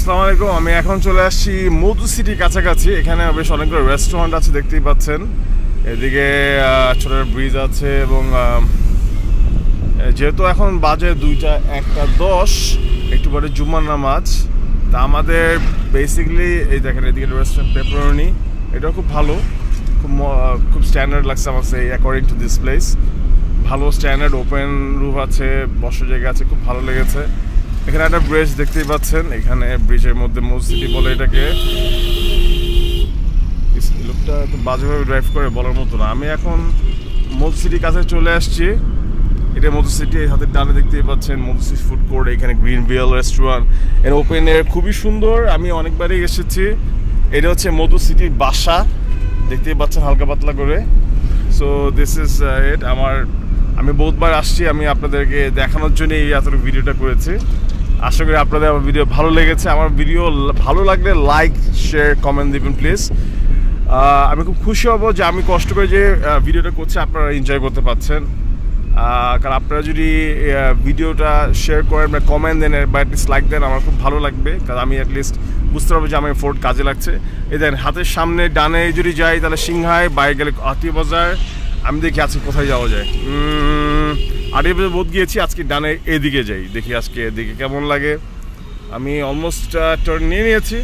আসসালামু আলাইকুম। আমি এখন চলে আসছি মধু সিটির কাছাকাছি। এখানে বেশ অনেকগুলো রেস্টুরেন্ট আছে, দেখতেই পাচ্ছেন। এদিকে ছোট ব্রিজ আছে এবং যেহেতু এখন বাজে 2টা 1:10, একটু পরে জুম্মার নামাজ, তা আমাদের বেসিক্যালি এই দেখেন এদিকে রেস্টুরেন্ট পেপারনি, এটাও খুব ভালো, খুব স্ট্যান্ডার্ড লাগছে আমার কাছে অ্যাকর্ডিং টু দিস প্লেস। ভালো স্ট্যান্ডার্ড ওপেন রুম আছে, বসার জায়গা আছে, খুব ভালো লেগেছে। এখানে একটা ব্রিজ দেখতেই পাচ্ছেন, এখানে ব্রিজের মধ্যে মধু সিটি বলে এটাকে। লোকটা একটু বাজেভাবে ড্রাইভ করে বলার মতো না। আমি এখন মধু সিটির কাছে চলে আসছি। এটা মধু সিটি, হাতের ডানে দেখতেই পাচ্ছেন মধু সিটি ফুড কোর্ট। এখানে গ্রিন বেল রেস্টুরেন্ট, এর ওপেন এর খুবই সুন্দর, আমি অনেকবারই এসেছি। এটা হচ্ছে মধু সিটির বাসা, দেখতেই পাচ্ছেন হালকা পাতলা করে। So this is it. আমি বহুতবার আসছি, আমি আপনাদেরকে দেখানোর জন্য এই এতটুকু ভিডিওটা করেছি। আশা করি আপনাদের আমার ভিডিও ভালো লেগেছে। আমার ভিডিও ভালো লাগলে লাইক শেয়ার কমেন্ট দিবেন প্লিজ। আমি খুব খুশি হব যে আমি কষ্ট করে যে ভিডিওটা করছি আপনারা এনজয় করতে পারছেন। কারণ আপনারা যদি ভিডিওটা শেয়ার করেন বা কমেন্ট দেন বা অ্যাটলিস্ট লাইক দেন, আমার খুব ভালো লাগবে। কারণ আমি অ্যাটলিস্ট বুঝতে পারবো যে আমার ফোর্ট কাজে লাগছে। এই দেন হাতের সামনে ডানে যদি যাই তাহলে সিংহাই, বাইরে গেলে আত্মীয় বাজার। আমি দেখি আজকে কোথায় যাওয়া যায়। আড়িয়ে বাজার বোধ গিয়েছি, আজকে ডানে এদিকে যাই, দেখি আজকে এদিকে কেমন লাগে। আমি অলমোস্ট টার্ন নিয়ে নিয়েছি।